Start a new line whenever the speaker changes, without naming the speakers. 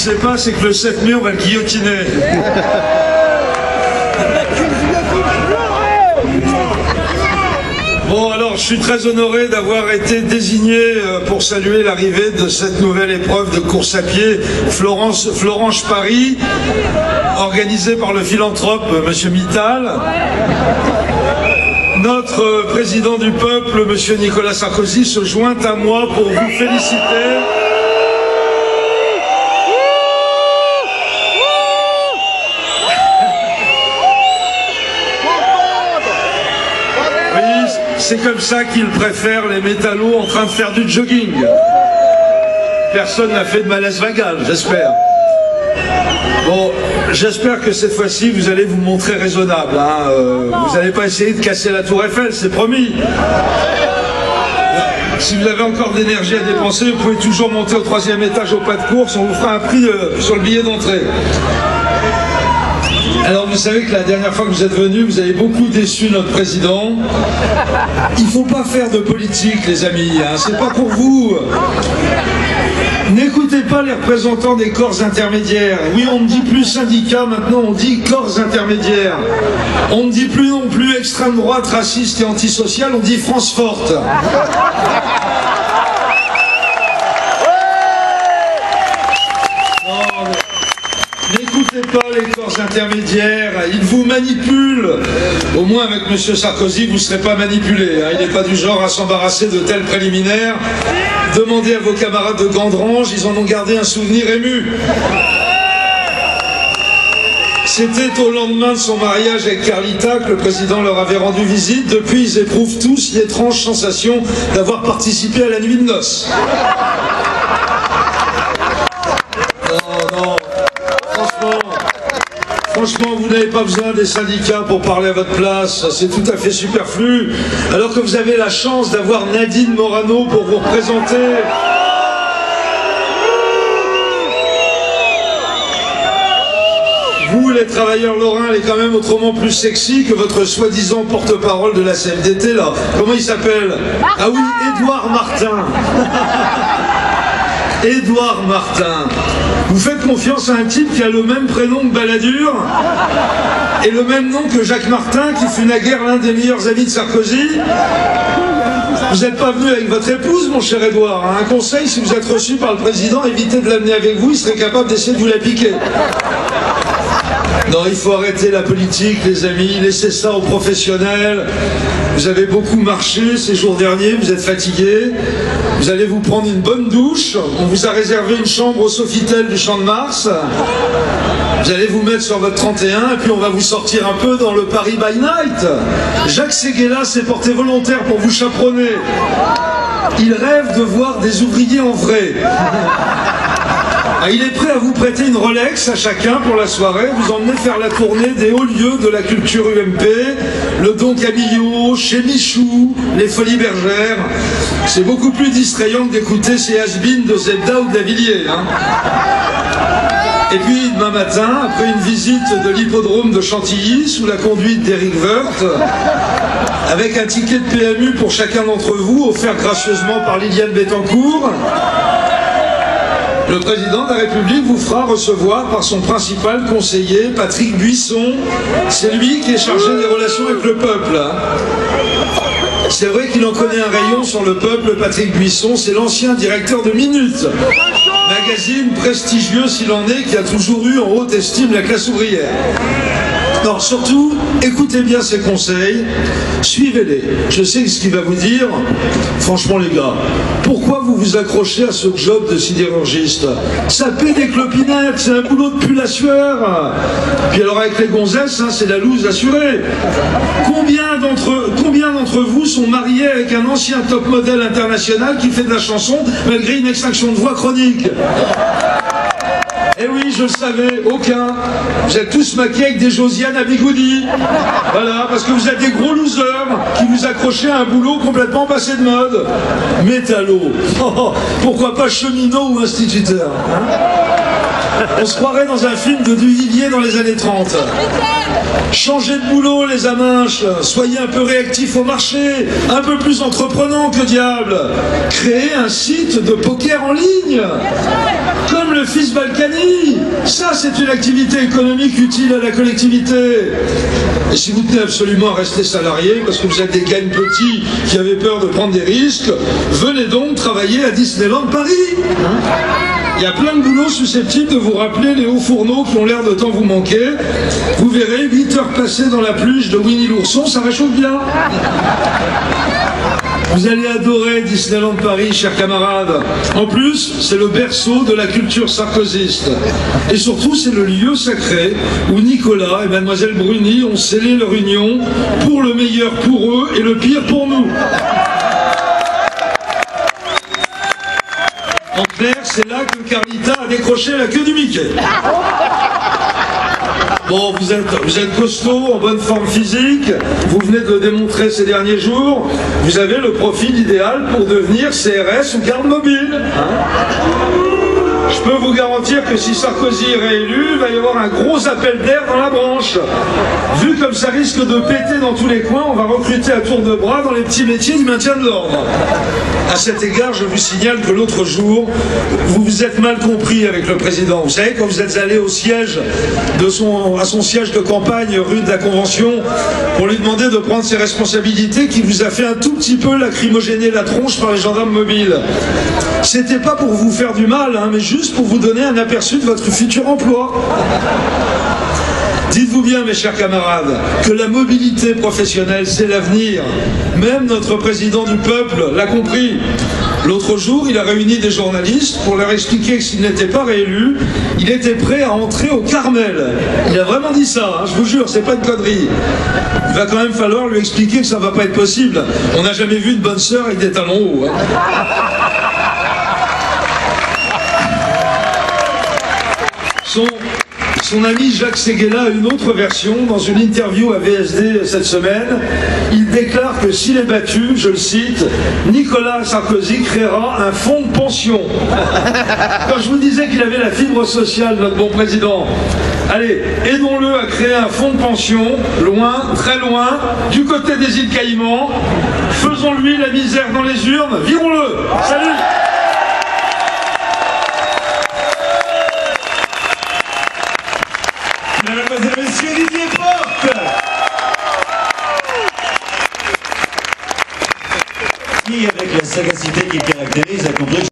sait pas, c'est que le 7 mai, on va le guillotiner. Bon, alors, je suis très honoré d'avoir été désigné pour saluer l'arrivée de cette nouvelle épreuve de course à pied Florence-Paris, organisée par le philanthrope Monsieur Mittal. Notre président du peuple, Monsieur Nicolas Sarkozy, se joint à moi pour vous féliciter. C'est comme ça qu'il préfère les métallos en train de faire du jogging. Personne n'a fait de malaise vagal, j'espère. Bon, j'espère que cette fois-ci, vous allez vous montrer raisonnable. Hein. Vous n'allez pas essayer de casser la tour Eiffel, c'est promis. Si vous avez encore d'énergie à dépenser, vous pouvez toujours monter au 3e étage au pas de course, on vous fera un prix sur le billet d'entrée. Alors vous savez que la dernière fois que vous êtes venu, vous avez beaucoup déçu notre président. Il ne faut pas faire de politique, les amis, hein. C'est pas pour vous. N'écoutez pas les représentants des corps intermédiaires. Oui, on ne dit plus syndicats, maintenant on dit corps intermédiaires. On ne dit plus non plus extrême droite, raciste et antisociale, on dit France forte. N'écoutez pas les corps intermédiaires, ils vous manipulent. Au moins avec M. Sarkozy, vous ne serez pas manipulé. Hein. Il n'est pas du genre à s'embarrasser de tels préliminaires. Demandez à vos camarades de Gandrange, ils en ont gardé un souvenir ému. C'était au lendemain de son mariage avec Carlita que le président leur avait rendu visite. Depuis, ils éprouvent tous l'étrange sensation d'avoir participé à la nuit de noces. Franchement, vous n'avez pas besoin des syndicats pour parler à votre place, c'est tout à fait superflu. Alors que vous avez la chance d'avoir Nadine Morano pour vous représenter. Vous, les travailleurs lorrains, elle est quand même autrement plus sexy que votre soi-disant porte-parole de la CFDT, là. Comment il s'appelle? Ah oui, Édouard Martin. Édouard Martin. Vous faites confiance à un type qui a le même prénom que Balladur et le même nom que Jacques Martin, qui fut naguère l'un des meilleurs amis de Sarkozy. Vous n'êtes pas venu avec votre épouse, mon cher Édouard. Un conseil, si vous êtes reçu par le président, évitez de l'amener avec vous, il serait capable d'essayer de vous la piquer. Non, il faut arrêter la politique, les amis, laissez ça aux professionnels. Vous avez beaucoup marché ces jours derniers, vous êtes fatigués. Vous allez vous prendre une bonne douche. On vous a réservé une chambre au Sofitel du Champ de Mars. Vous allez vous mettre sur votre 31 et puis on va vous sortir un peu dans le Paris by Night. Jacques Séguéla s'est porté volontaire pour vous chaperonner. Il rêve de voir des ouvriers en vrai. Il est prêt à vous prêter une Rolex à chacun pour la soirée, vous emmener faire la tournée des hauts lieux de la culture UMP, le Don Camillo, chez Michou, les Folies Bergères. C'est beaucoup plus distrayant que d'écouter ces has-beens de Zebda ou de Lavilliers. Hein. Et puis demain matin, après une visite de l'hippodrome de Chantilly, sous la conduite d'Éric Woerth, avec un ticket de PMU pour chacun d'entre vous, offert gracieusement par Liliane Bettencourt, le président de la République vous fera recevoir par son principal conseiller, Patrick Buisson. C'est lui qui est chargé des relations avec le peuple. C'est vrai qu'il en connaît un rayon sur le peuple, Patrick Buisson. C'est l'ancien directeur de Minute, magazine prestigieux s'il en est, qui a toujours eu en haute estime la classe ouvrière. Alors surtout, écoutez bien ses conseils, suivez-les. Je sais ce qu'il va vous dire. Franchement les gars, pourquoi vous vous accrochez à ce job de sidérurgiste? Ça paie des clopinettes, c'est un boulot de pull à sueur. Puis alors avec les gonzesses, hein, c'est la loose assurée. Combien d'entre vous sont mariés avec un ancien top modèle international qui fait de la chanson malgré une extinction de voix chronique? Eh oui, je le savais, aucun. Vous êtes tous maquillés avec des Josiane à bigoudi. Voilà, parce que vous êtes des gros losers qui vous accrochaient à un boulot complètement passé de mode. Métallo. Oh, pourquoi pas cheminot ou instituteur, hein? On se croirait dans un film de Duvivier dans les années 30. Changez de boulot, les aminches. Soyez un peu réactifs au marché, un peu plus entreprenants que diable. Créez un site de poker en ligne, comme le fils Balkany. Ça, c'est une activité économique utile à la collectivité. Et si vous tenez absolument à rester salarié, parce que vous êtes des gagnes petits qui avaient peur de prendre des risques, venez donc travailler à Disneyland Paris. Il y a plein de boulots susceptibles de vous rappeler les hauts fourneaux qui ont l'air de tant vous manquer. Vous verrez, 8 heures passées dans la pluche de Winnie l'ourson, ça réchauffe bien. Vous allez adorer Disneyland Paris, chers camarades. En plus, c'est le berceau de la culture sarkozyste. Et surtout, c'est le lieu sacré où Nicolas et Mademoiselle Bruni ont scellé leur union pour le meilleur pour eux et le pire pour nous. En clair, c'est là que Carlita a décroché la queue du Mickey. Bon, vous êtes costaud, en bonne forme physique, vous venez de le démontrer ces derniers jours, vous avez le profil idéal pour devenir CRS ou garde mobile. Je peux vous garantir que si Sarkozy est réélu, il va y avoir un gros appel d'air dans la branche. Vu comme ça risque de péter dans tous les coins, on va recruter à tour de bras dans les petits métiers du maintien de l'ordre. À cet égard, je vous signale que l'autre jour, vous vous êtes mal compris avec le président. Vous savez, quand vous êtes allé au siège à son siège de campagne, rue de la Convention, pour lui demander de prendre ses responsabilités, qui vous a fait un tout petit peu lacrymogéner la tronche par les gendarmes mobiles. C'était pas pour vous faire du mal, hein, mais juste pour vous donner un aperçu de votre futur emploi. Dites-vous bien, mes chers camarades, que la mobilité professionnelle, c'est l'avenir. Même notre président du peuple l'a compris. L'autre jour, il a réuni des journalistes pour leur expliquer que s'il n'était pas réélu, il était prêt à entrer au Carmel. Il a vraiment dit ça, hein, je vous jure, c'est pas une connerie. Il va quand même falloir lui expliquer que ça va pas être possible. On n'a jamais vu une bonne sœur avec des talons hauts. Hein. Son ami Jacques Séguéla a une autre version. Dans une interview à VSD cette semaine, il déclare que s'il est battu, je le cite, Nicolas Sarkozy créera un fonds de pension. Quand je vous disais qu'il avait la fibre sociale, notre bon président, allez, aidons-le à créer un fonds de pension, loin, très loin, du côté des îles Caïmans. Faisons-lui la misère dans les urnes, virons-le. Salut.
Mesdames et messieurs, Didier Porte, qui, avec la sagacité qui le caractérise, a compris